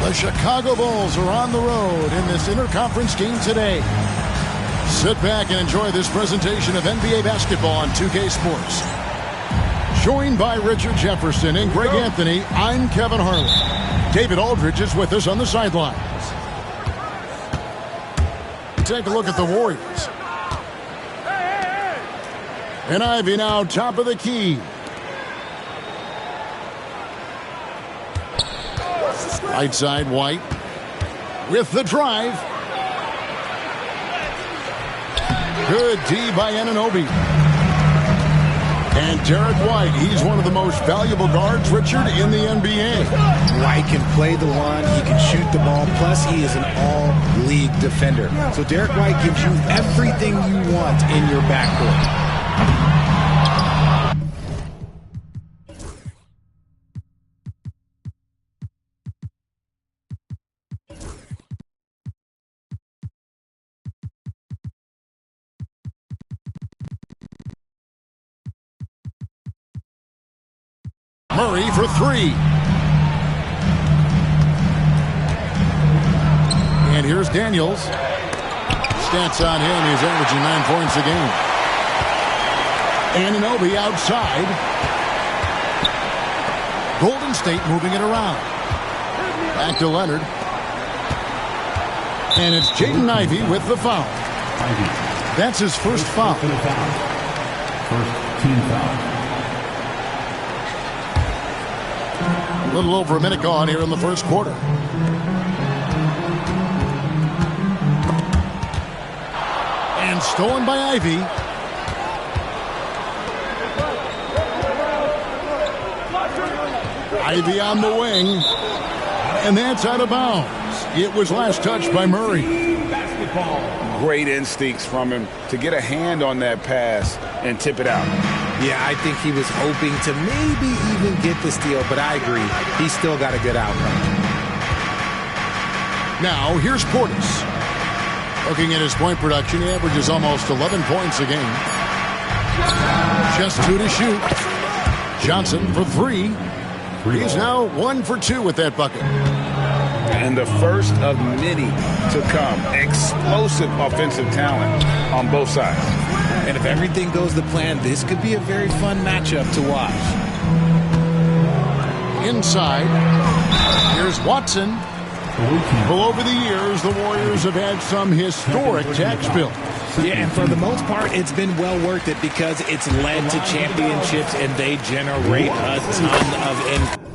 The Chicago Bulls are on the road in this interconference game today. Sit back and enjoy this presentation of NBA basketball on 2K Sports. Joined by Richard Jefferson and Greg Anthony, I'm Kevin Harlan. David Aldridge is with us on the sidelines. Take a look at the Warriors. And Ivy now top of the key. Right side, White with the drive. Good D by Anunoby. And Derek White, he's one of the most valuable guards, Richard, in the NBA. White can play the one, he can shoot the ball, plus he is an all-league defender. So Derek White gives you everything you want in your backcourt. Murray for three. And here's Daniels. Stats on him, he's averaging 9 points a game. Anunoby outside. Golden State moving it around. Back to Leonard. And it's Jaden Ivey with the foul. That's his first foul. First team foul. A little over a minute gone here in the first quarter. And stolen by Ivey. Ivey on the wing. And that's out of bounds. It was last touched by Murray. Great instincts from him to get a hand on that pass and tip it out. Yeah, I think he was hoping to maybe even get the steal, but I agree. He still got a good outcome. Now, here's Portis. Looking at his point production, he averages almost 11 points a game. Just 2 to shoot. Johnson for 3. He's now 1 for 2 with that bucket. And the first of many to come. Explosive offensive talent on both sides. And if everything goes to plan, this could be a very fun matchup to watch. Inside, here's Watson. Well, over the years, the Warriors have had some historic tax bills. Yeah, and for the most part, it's been well worth it because it's led to championships and they generate a ton of income.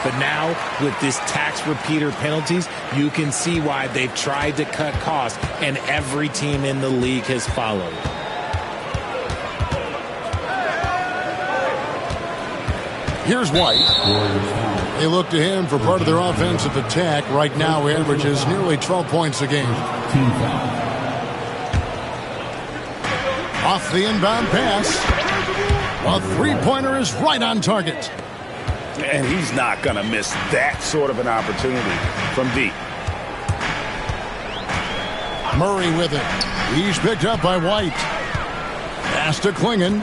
But now, with this tax repeater penalties, you can see why they've tried to cut costs, and every team in the league has followed. Here's White. They look to him for part of their offensive attack. Right now, he averages nearly 12 points a game. Off the inbound pass. A three-pointer is right on target. And he's not going to miss that sort of an opportunity from deep. Murray with it. He's picked up by White. Pass to Klingon.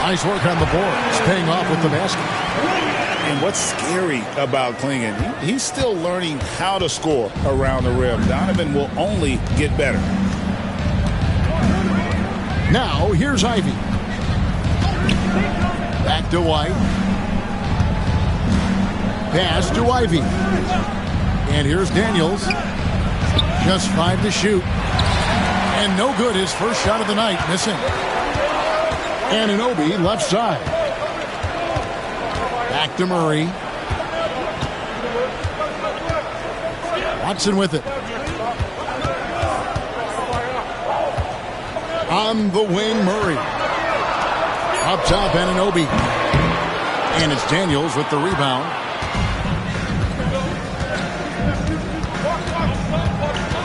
Nice work on the boards, paying off with the basket. And what's scary about Klingon, he's still learning how to score around the rim. Donovan will only get better. Now, here's Ivey. Back to White. Pass to Ivey. And here's Daniels. Just 5 to shoot. And no good, his first shot of the night, missing. Anunoby left side. Back to Murray. Watson with it. On the wing, Murray. Up top, Anunoby. And it's Daniels with the rebound.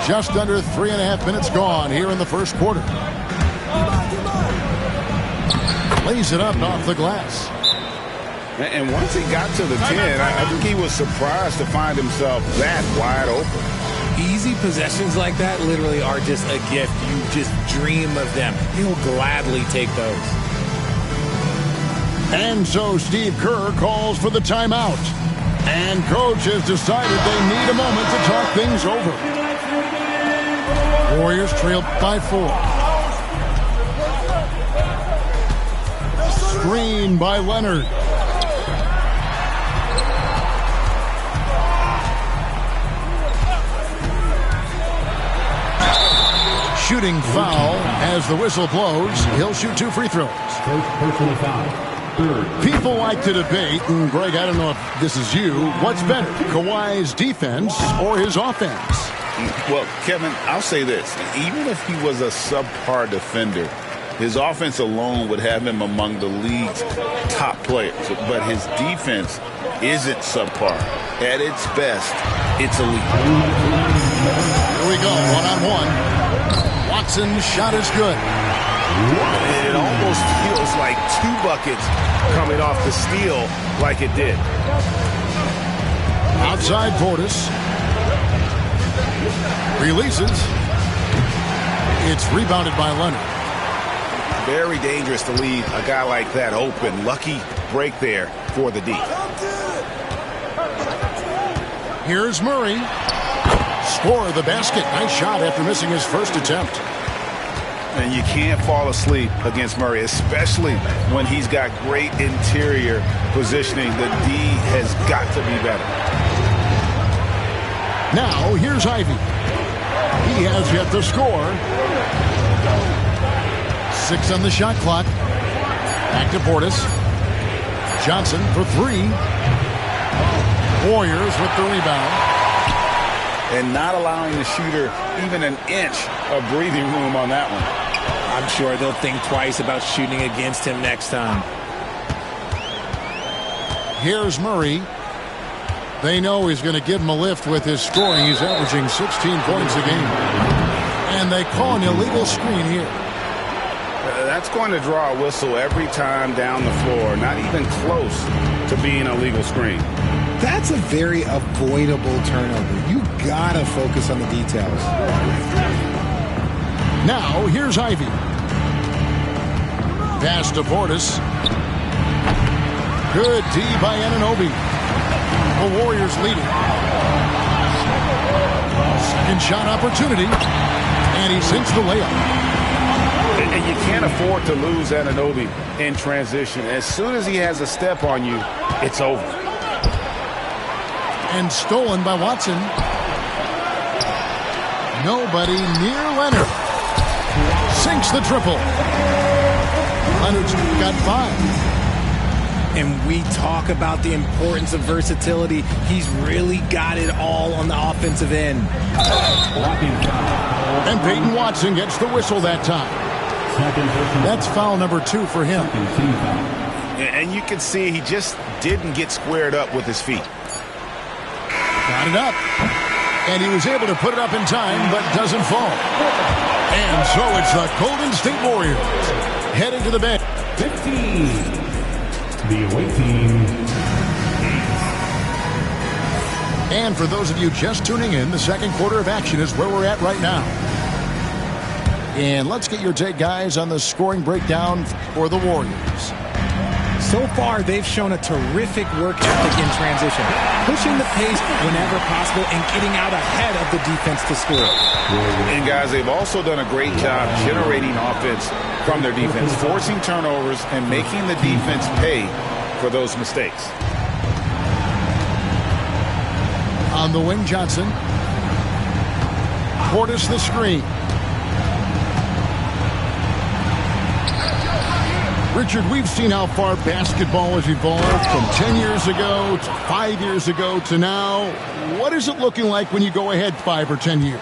Just under 3.5 minutes gone here in the first quarter. Lays it up off the glass. And once he got to the 10, I think he was surprised to find himself that wide open. Easy possessions like that literally are just a gift. You just dream of them. He'll gladly take those. And so Steve Kerr calls for the timeout. And coach has decided they need a moment to talk things over. Warriors trail by 4. Screen by Leonard. Shooting foul as the whistle blows. He'll shoot 2 free throws. First personal foul. Third. People like to debate, and Greg, I don't know if this is you, what's better, Kawhi's defense or his offense? Well, Kevin, I'll say this. Even if he was a subpar defender, his offense alone would have him among the league's top players. But his defense isn't subpar. At its best, it's elite. Here we go, one-on-one. Watson's shot is good. It almost feels like 2 buckets coming off the steal like it did. Outside Portis. Releases. It's rebounded by Leonard. Very dangerous to leave a guy like that open. Lucky break there for the D. Here's Murray. Score the basket. Nice shot after missing his first attempt. And you can't fall asleep against Murray, especially when he's got great interior positioning. The D has got to be better. Now, here's Ivy. He has yet to score. 6 on the shot clock. Back to Portis. Johnson for 3. Warriors with the rebound. And not allowing the shooter even an inch of breathing room on that one. I'm sure they'll think twice about shooting against him next time. Here's Murray. They know he's going to give him a lift with his scoring. He's averaging 16 points a game. And they call an illegal screen here. That's going to draw a whistle every time down the floor. Not even close to being a legal screen. That's a very avoidable turnover. You gotta focus on the details. Now, here's Ivy. Pass to Portis. Good D by Anunoby. The Warriors leading. Second shot opportunity. And he sinks the layup. And you can't afford to lose Anunoby in transition. As soon as he has a step on you, it's over. And stolen by Watson. Nobody near Leonard. Sinks the triple. Leonard's got 5. And we talk about the importance of versatility. He's really got it all on the offensive end. And Peyton Watson gets the whistle that time. That's foul number 2 for him. And you can see he just didn't get squared up with his feet. Got it up. And he was able to put it up in time, but doesn't fall. And so it's the Golden State Warriors heading to the bench. 15. The away team. And for those of you just tuning in, the second quarter of action is where we're at right now. And let's get your take, guys, on the scoring breakdown for the Warriors. So far, they've shown a terrific work ethic in transition, pushing the pace whenever possible and getting out ahead of the defense to score. And, guys, they've also done a great job generating offense from their defense, forcing turnovers and making the defense pay for those mistakes. On the wing, Johnson. Portis the screen. Richard, we've seen how far basketball has evolved from 10 years ago to 5 years ago to now. What is it looking like when you go ahead 5 or 10 years?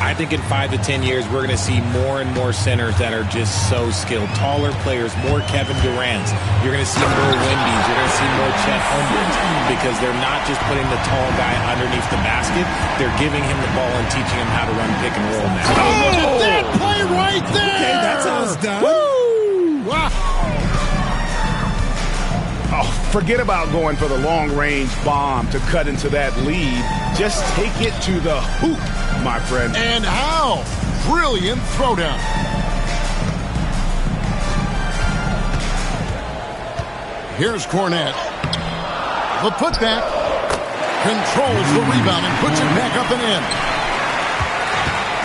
I think in 5 to 10 years, we're going to see more and more centers that are just so skilled. Taller players, more Kevin Durant's. You're going to see more Wemby's. You're going to see more Chet Holmgrens because they're not just putting the tall guy underneath the basket. They're giving him the ball and teaching him how to run pick and roll now. Oh, that play right there! Okay, that's how it's done. Woo! Wow. Oh, forget about going for the long-range bomb to cut into that lead. Just take it to the hoop, my friend. And how? Brilliant throwdown. Here's Cornette. The putback. Controls the rebound and puts it back up and in.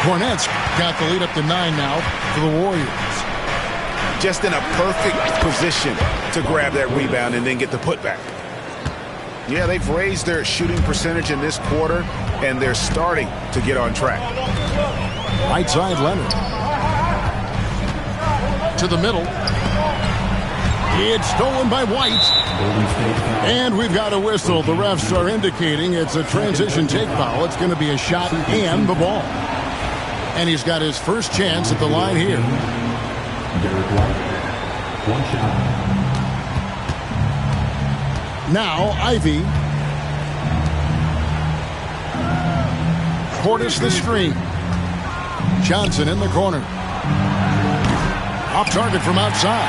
Cornette's got the lead up to 9 now for the Warriors. Just in a perfect position to grab that rebound and then get the putback. Yeah, they've raised their shooting percentage in this quarter, and they're starting to get on track. Right side, Leonard. To the middle. It's stolen by White. And we've got a whistle. The refs are indicating it's a transition take foul. It's going to be a shot and the ball. And he's got his first chance at the line here. One shot. Now, Ivy. Portis the screen. Johnson in the corner. Off target from outside.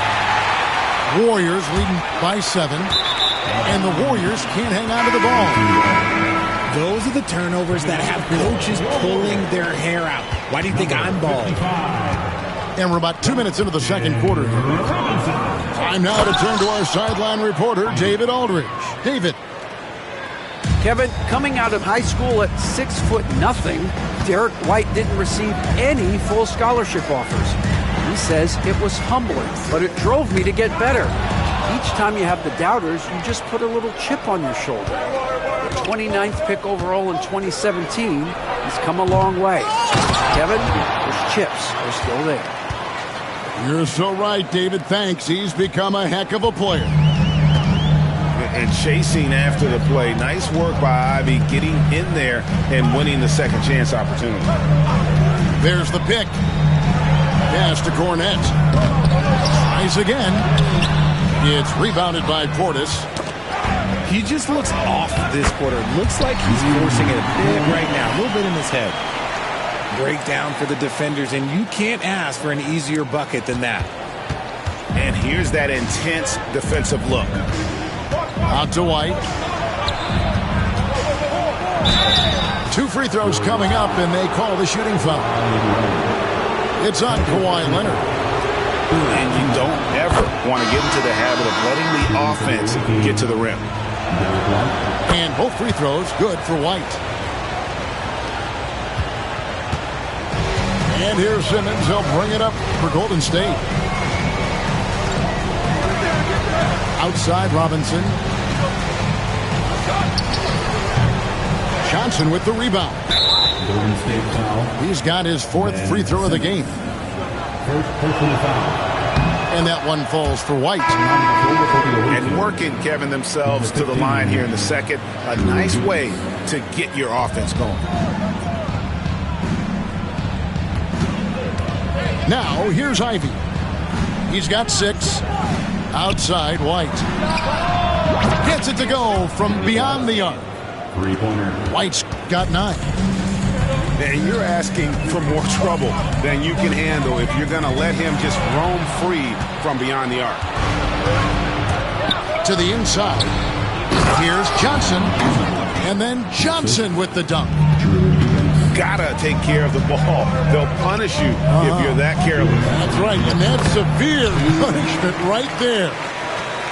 Warriors leading by 7. And the Warriors can't hang on to the ball. Those are the turnovers that have coaches pulling their hair out. Why do you think I'm balling? And we're about 2 minutes into the second quarter. Time now to turn to our sideline reporter, David Aldridge. David. Kevin, coming out of high school at 6'0", Derek White didn't receive any full scholarship offers. He says it was humbling, but it drove me to get better. Each time you have the doubters, you just put a little chip on your shoulder. The 29th pick overall in 2017, he's come a long way. Kevin, those chips are still there. You're so right, David. Thanks. He's become a heck of a player. And chasing after the play. Nice work by Ivy getting in there and winning the second chance opportunity. There's the pick. Pass to Cornette. Tries again. It's rebounded by Portis. He just looks off this quarter. Looks like he's forcing it a bit right now. A little bit in his head. Breakdown for the defenders, and you can't ask for an easier bucket than that. And here's that intense defensive look. Out to White. 2 free throws coming up, and they call the shooting foul. It's on Kawhi Leonard. And you don't ever want to get into the habit of letting the offense get to the rim. And both free throws good for White. And here's Simmons. He'll bring it up for Golden State. Outside Robinson. Johnson with the rebound. Golden State foul. He's got his 4th free throw of the game. First personal foul. And that one falls for White. And working, Kevin, themselves to the line here in the second. A nice way to get your offense going. Now, here's Ivy. He's got 6. Outside, White. Gets it to go from beyond the arc. Three-pointer. White's got 9. And you're asking for more trouble than you can handle if you're going to let him just roam free from beyond the arc. To the inside. Here's Johnson. And then Johnson with the dunk. Gotta take care of the ball. They'll punish you if you're that careless. That's right, and that's severe punishment right there.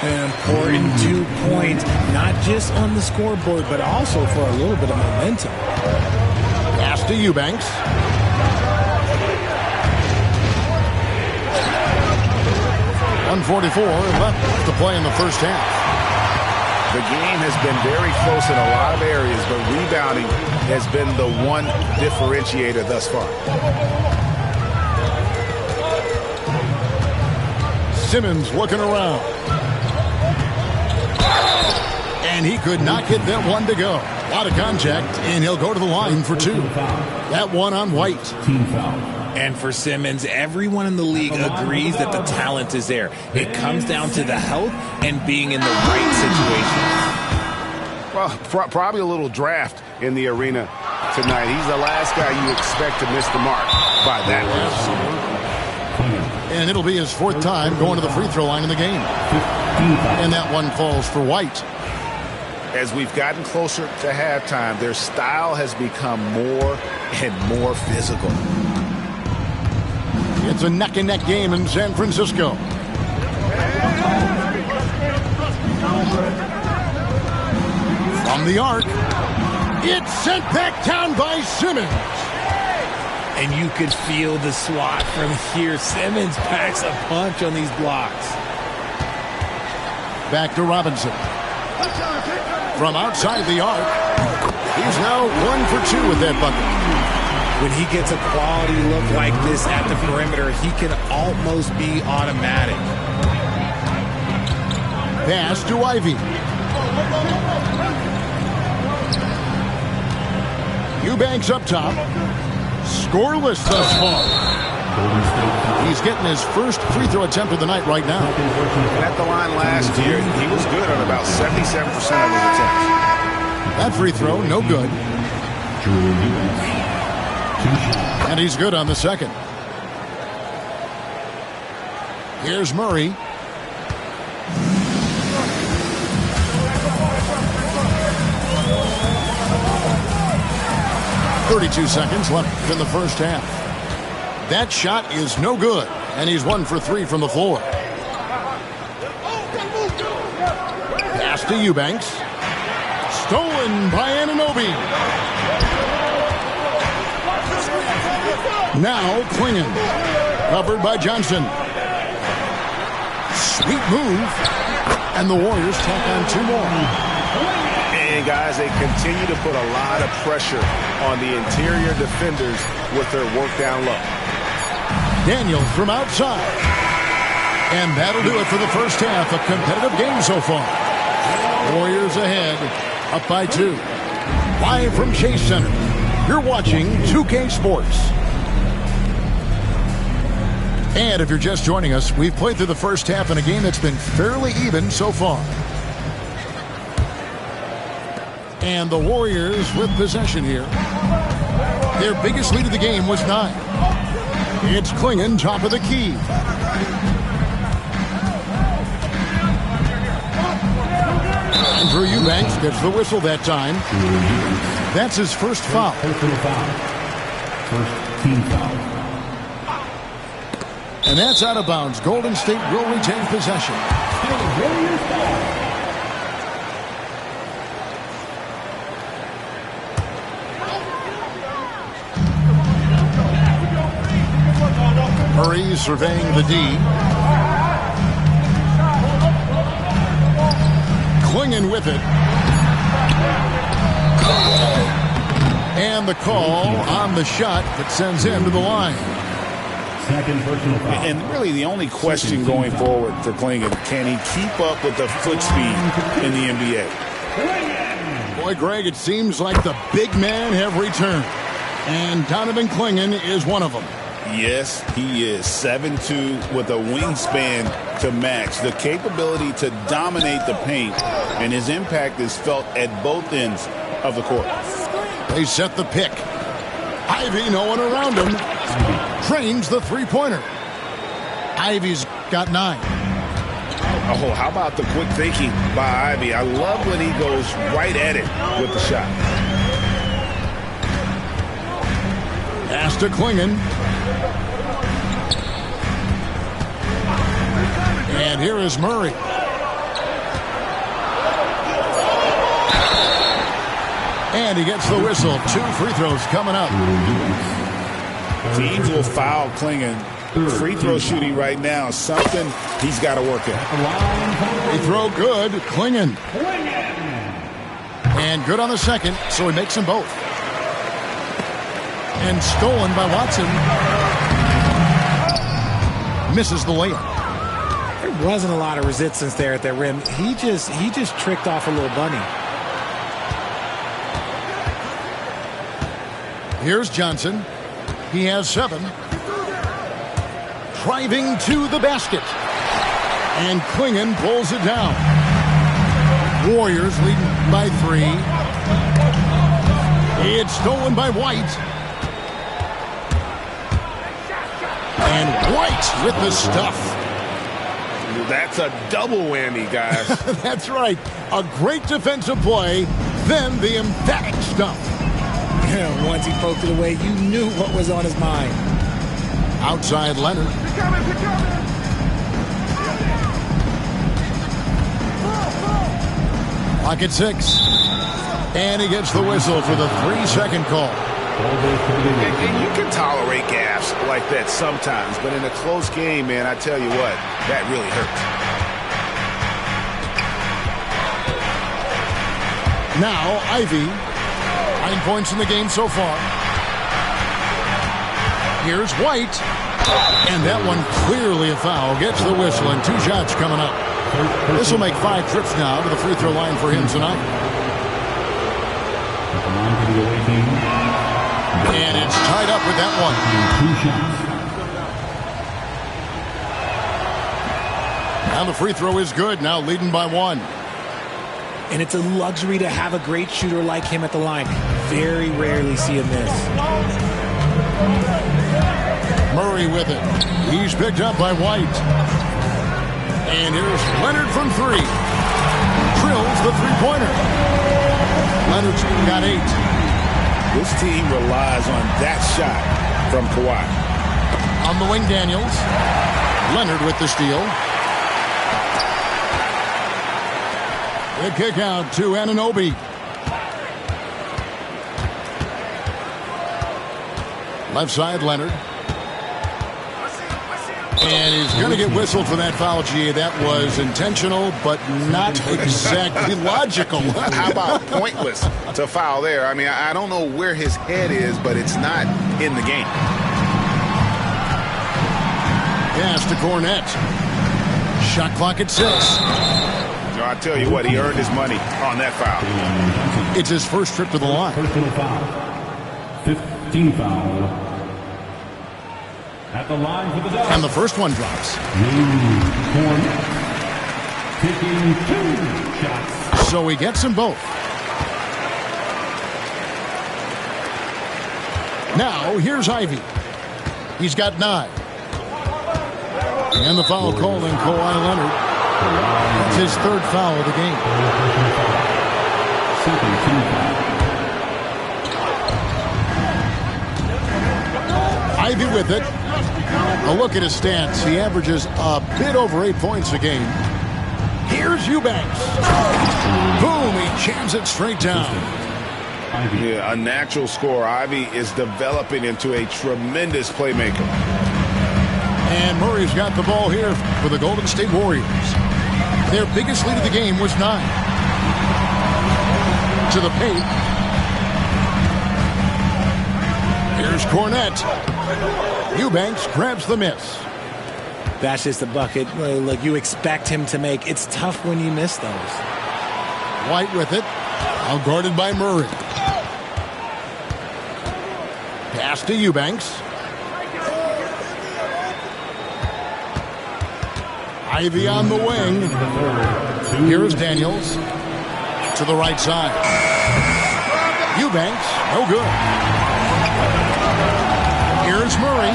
An important 2 points, not just on the scoreboard, but also for a little bit of momentum. Pass to Eubanks. .144 left to play in the first half. The game has been very close in a lot of areas, but rebounding has been the one differentiator thus far. Simmons looking around. And he could not get that one to go. A lot of contact, and he'll go to the line for 2. That one on White. Team foul. And for Simmons, everyone in the league agrees that the talent is there. It comes down to the health and being in the right situation. Well, probably a little draft in the arena tonight. He's the last guy you expect to miss the mark by that much. And it'll be his 4th time going to the free throw line in the game. And that one falls for White. As we've gotten closer to halftime, their style has become more and more physical. It's a neck-and-neck game in San Francisco. From the arc, it's sent back down by Simmons. And you could feel the swat from here. Simmons packs a punch on these blocks. Back to Robinson. From outside the arc, he's now 1 for 2 with that bucket. When he gets a quality look like this at the perimeter, he can almost be automatic. Pass to Ivy. Eubanks up top. Scoreless thus far. He's getting his first free throw attempt of the night right now. And at the line last year, he was good on about 77% of his attempts. That free throw, no good. And he's good on the second. Here's Murray. .32 seconds left in the first half. That shot is no good, and he's 1 for 3 from the floor. Pass to Eubanks. Stolen by Anunoby. Now Klingon. Covered by Johnson. Sweet move. And the Warriors tack on 2 more. And guys, they continue to put a lot of pressure on the interior defenders with their work down low. Daniel from outside. And that'll do it for the first half. A competitive game so far. Warriors ahead, up by 2. Live from Chase Center, you're watching 2K Sports. And if you're just joining us, we've played through the first half in a game that's been fairly even so far. And the Warriors with possession here. Their biggest lead of the game was 9. It's Klingon, top of the key. Andrew Eubanks gets the whistle that time. That's his first foul. First team foul. And that's out of bounds. Golden State will retain possession. Murray surveying the D. Klingon with it. And the call on the shot that sends him to the line. Second personal foul. And really the only question going forward for Klingon, can he keep up with the foot speed in the NBA? Boy, Greg, it seems like the big men have returned. And Donovan Klingon is one of them. Yes, he is 7'2" with a wingspan to match, the capability to dominate the paint, and his impact is felt at both ends of the court. They set the pick. Ivy, no one around him, trains the three-pointer. Ivy's got 9. Oh, how about the quick thinking by Ivy? I love when he goes right at it with the shot. Pass to Klingon. And here is Murray. And he gets the whistle. 2 free throws coming up. Teams will foul Klingon. Free throw shooting right now, something he's got to work at. Free throw good. Klingon. And good on the second, so he makes them both. And stolen by Watson. Misses the layup. There wasn't a lot of resistance there at that rim. He just tricked off a little bunny. Here's Johnson. He has 7. Driving to the basket. And Klingon pulls it down. Warriors leading by 3. It's stolen by White. And White with the stuff. That's a double whammy, guys. That's right. A great defensive play, then the emphatic stuff. Once he poked it away, you knew what was on his mind. Outside Leonard. Clock at 6. And he gets the whistle for the 3-second call. And you can tolerate gaffes like that sometimes, but in a close game, man, I tell you what, that really hurts. Now, Ivy. 9 points in the game so far. Here's White. And that one clearly a foul. Gets the whistle and 2 shots coming up. This will make 5 trips now to the free throw line for him tonight. And it's tied up with that one. 2 shots. Now the free throw is good. Now leading by 1. And it's a luxury to have a great shooter like him at the line. Very rarely see him miss. Murray with it. He's picked up by White. And here's Leonard from 3. Drills the three-pointer. Leonard's got 8. This team relies on that shot from Kawhi. On the wing, Daniels. Leonard with the steal. The kick out to Anunoby. Left side, Leonard. And he's going to get whistled for that foul, G. That was intentional, but not exactly logical. How about pointless to foul there? I mean, I don't know where his head is, but it's not in the game. Pass to Cornette. Shot clock at 6. I tell you what, he earned his money on that foul. It's his first trip to the line. Personal foul. 15 foul. At the line for the Dodgers. And the first one drops. Cornette taking 2 shots. So he gets them both. Now, here's Ivy. He's got 9. And the foul called on Kawhi Leonard. It's his 3rd foul of the game. Ivy with it. A look at his stats. He averages a bit over 8 points a game. Here's Eubanks. Boom, he jams it straight down. Yeah, a natural scorer. Ivy is developing into a tremendous playmaker. And Murray's got the ball here for the Golden State Warriors. Their biggest lead of the game was 9. To the paint. Here's Cornette. Eubanks grabs the miss. That's just a bucket like you expect him to make. It's tough when you miss those. White with it. Now guarded by Murray. Pass to Eubanks. Ivy on the wing. Here's Daniels. To the right side. Eubanks, no good. Here's Murray.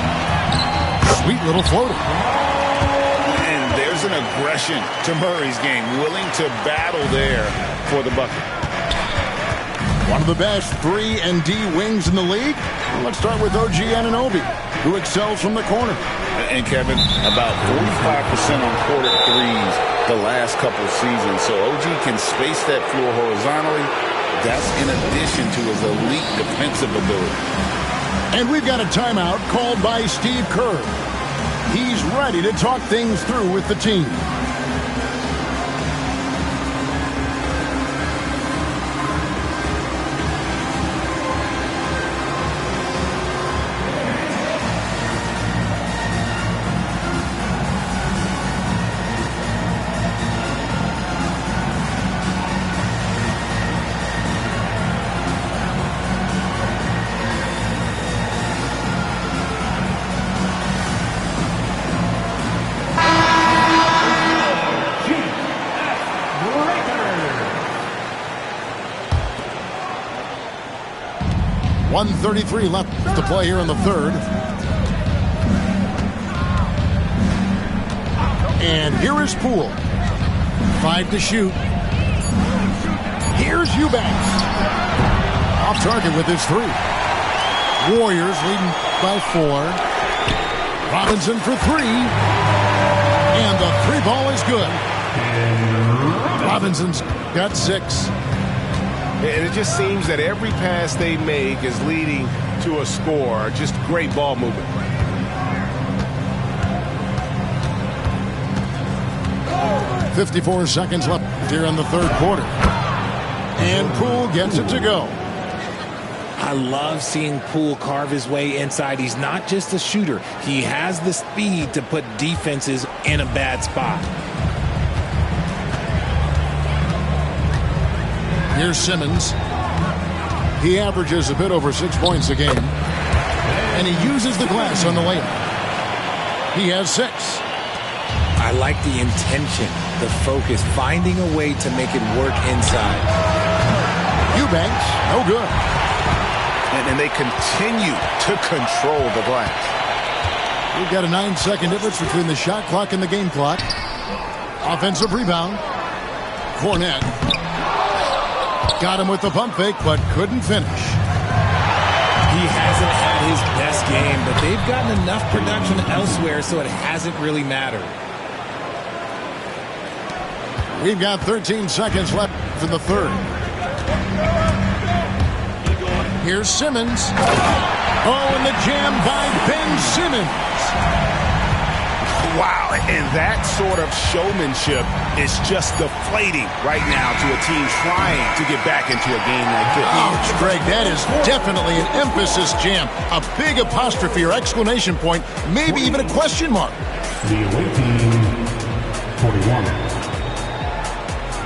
Sweet little floater. And there's an aggression to Murray's game. Willing to battle there for the bucket. One of the best 3 and D wings in the league. Let's start with OG Anunoby, who excels from the corner. And Kevin, about 45% on quarter threes the last couple of seasons. So OG can space that floor horizontally. That's in addition to his elite defensive ability. And we've got a timeout called by Steve Kerr. He's ready to talk things through with the team. .133 left to play here in the 3rd. And here is Poole. 5 to shoot. Here's Eubanks. Off target with his 3. Warriors leading by 4. Robinson for 3. And the 3 ball is good. Robinson's got 6. And it just seems that every pass they make is leading to a score. Just great ball movement. Oh. 54 seconds left here in the 3rd quarter. And Poole gets it to go. I love seeing Poole carve his way inside. He's not just a shooter. He has the speed to put defenses in a bad spot. Here's Simmons. He averages a bit over 6 points a game. And he uses the glass on the layup. He has 6. I like the intention, the focus, finding a way to make it work inside. Eubanks, no good. And they continue to control the glass. We've got a 9-second difference between the shot clock and the game clock. Offensive rebound. Cornette. Got him with the pump fake, but couldn't finish. He hasn't had his best game, but they've gotten enough production elsewhere, so it hasn't really mattered. We've got 13 seconds left in the third. Here's Simmons. Oh, and the jam by Ben Simmons. Wow, and that sort of showmanship is just deflating right now to a team trying to get back into a game like this. Oh, Greg, that is definitely an emphasis jam. A big apostrophe or exclamation point, maybe even a question mark. The away team, 41.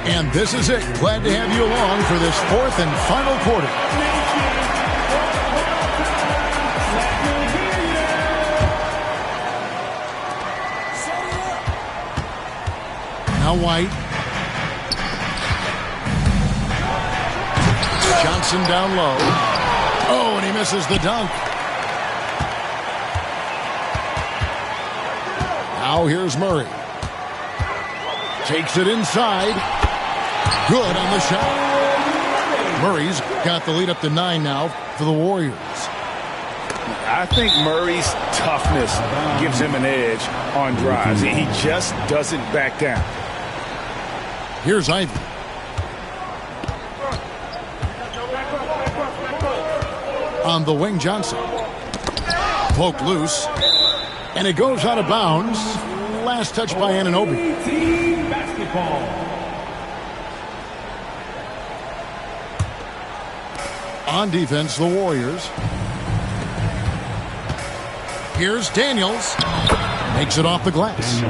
And this is it. Glad to have you along for this fourth and final quarter. Now White. Johnson down low. Oh, and he misses the dunk. Now here's Murray. Takes it inside. Good on the shot. Murray's got the lead up to 9 now for the Warriors. I think Murray's toughness gives him an edge on drives. He just doesn't back down. Here's Ivy. On the wing, Johnson. Poked loose. And it goes out of bounds. Last touch by Anunoby. Team basketball. On defense, the Warriors. Here's Daniels. Makes it off the glass.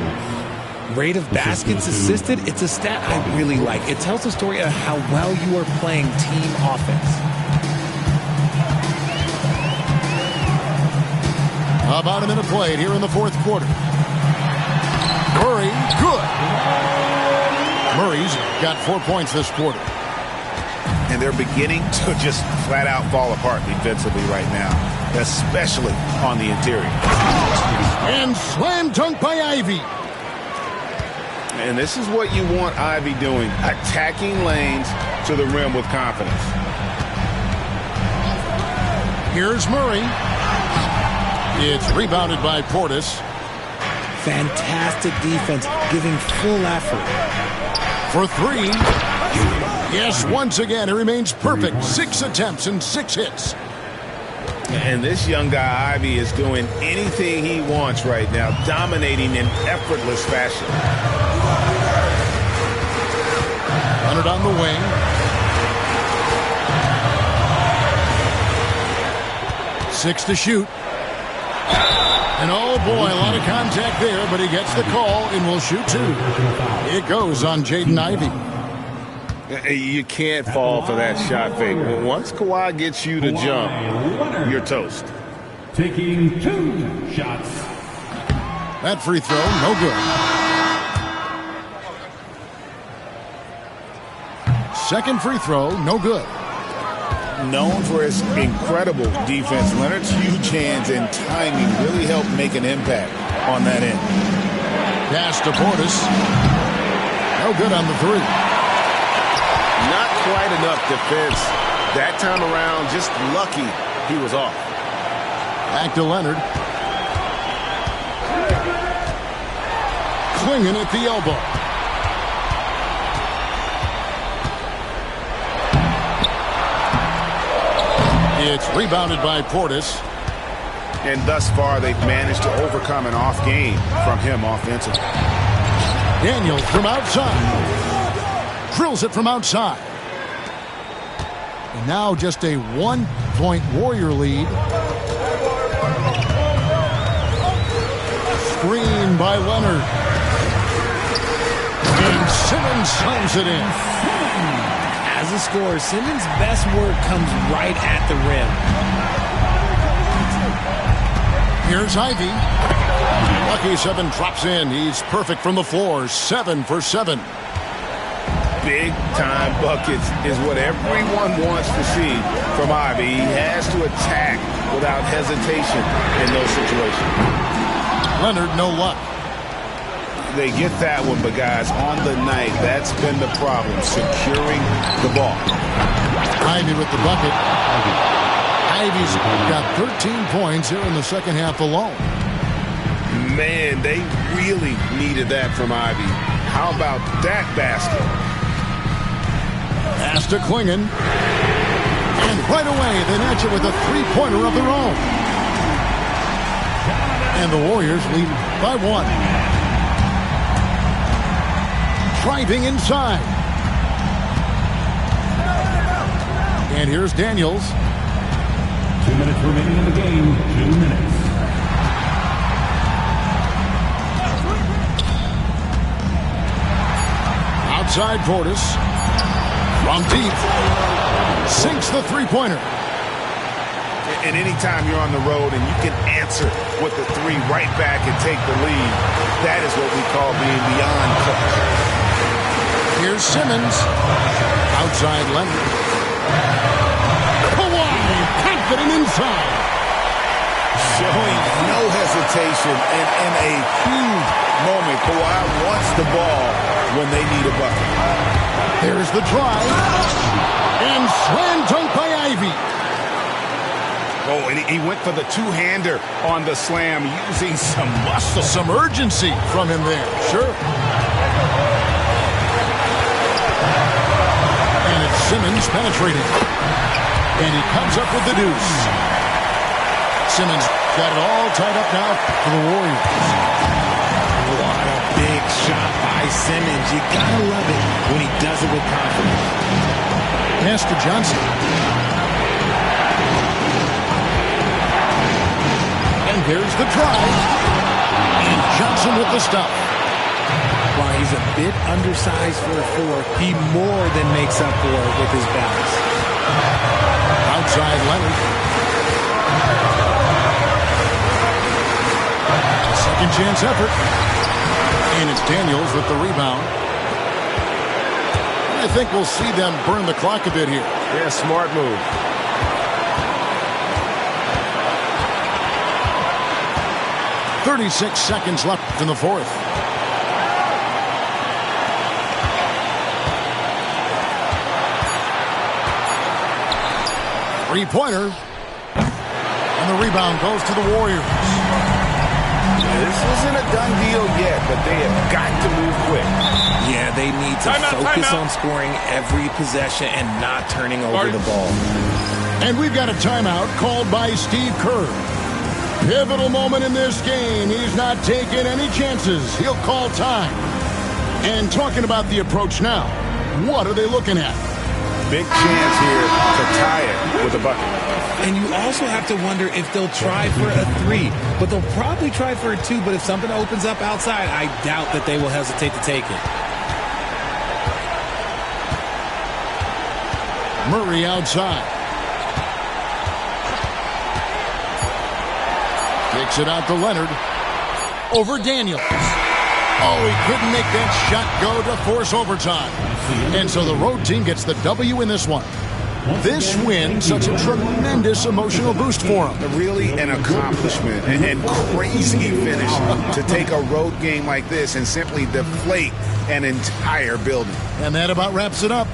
Rate of baskets assisted, it's a stat I really like. It tells the story of how well you are playing team offense. About a minute played here in the fourth quarter. Murray, good. Murray's got 4 points this quarter. And they're beginning to just flat out fall apart defensively right now, especially on the interior. And slam dunk by Ivy. And this is what you want Ivy doing, attacking lanes to the rim with confidence. Here's Murray. It's rebounded by Portis. Fantastic defense, giving full effort. For 3. Yes, once again, it remains perfect. 6 attempts and 6 hits. And this young guy, Ivy, is doing anything he wants right now, dominating in effortless fashion. Leonard on the wing. Six to shoot. And oh boy, a lot of contact there, but he gets the call and will shoot 2. It goes on Jaden Ivey. You can't fall for that shot fake. Once Kawhi gets you to jump, you're toast. Taking 2 shots. That free throw, no good. Second free throw, no good. Known for his incredible defense, Leonard's huge hands and timing really helped make an impact on that end. Pass to Portis. No good on the 3. Not quite enough defense. That time around, just lucky he was off. Back to Leonard. Clinging at the elbow. It's rebounded by Portis. And thus far, they've managed to overcome an off game from him offensively. Daniels from outside. Drills it from outside. And now just a 1-point Warrior lead. Screen by Leonard. And Simmons slams it in. As a scorer, Simmons' best work comes right at the rim. Here's Ivy. Lucky 7 drops in. He's perfect from the floor. 7 for 7. Big-time buckets is what everyone wants to see from Ivy. He has to attack without hesitation in those situations. Leonard, no luck. They get that one, but guys, on the night, that's been the problem, securing the ball. Ivy with the bucket. Ivy's got 13 points here in the second half alone. Man, they really needed that from Ivy. How about that basket? Pass to Klingon. And right away, they match it with a three-pointer of their own. And the Warriors lead by 1. Driving inside. And here's Daniels. 2 minutes remaining in the game. 2 minutes. Outside Portis. From deep. Sinks the three-pointer. And anytime you're on the road and you can answer with the three right back and take the lead, that is what we call being beyond clutch. Here's Simmons. Outside Leonard. Kawhi, confident inside. Showing no hesitation and in a huge moment. Kawhi wants the ball when they need a bucket. There's the drive. And slam dunk by Ivy. Oh, and he went for the two-hander on the slam, using some muscle. Some urgency from him there. Sure. And it's Simmons penetrating. And he comes up with the deuce. Simmons got it all tied up now for the Warriors. What a big shot by Simmons. You gotta love it when he does it with confidence. Pass to Johnson. And there's the drive. And Johnson with the stop. While he's a bit undersized for a 4, he more than makes up for it with his balance. Outside Leonard. Second chance effort. And it's Daniels with the rebound. I think we'll see them burn the clock a bit here. Yeah, smart move. .36 seconds left in the fourth. Three-pointer. And the rebound goes to the Warriors. This isn't a done deal yet, but they have got to move quick. Yeah, they need to focus on scoring every possession and not turning over the ball. And we've got a timeout called by Steve Kerr. Pivotal moment in this game. He's not taking any chances. He'll call time. And talking about the approach now, what are they looking at? Big chance here to tie it with a bucket. And you also have to wonder if they'll try for a 3. But they'll probably try for a 2. But if something opens up outside, I doubt that they will hesitate to take it. Murray outside. Kicks it out to Leonard. Over Daniels. Oh, he couldn't make that shot go to force overtime. And so the road team gets the W in this one. This win, such a tremendous emotional boost for them. Really an accomplishment and crazy finish to take a road game like this and simply deflate an entire building. And that about wraps it up.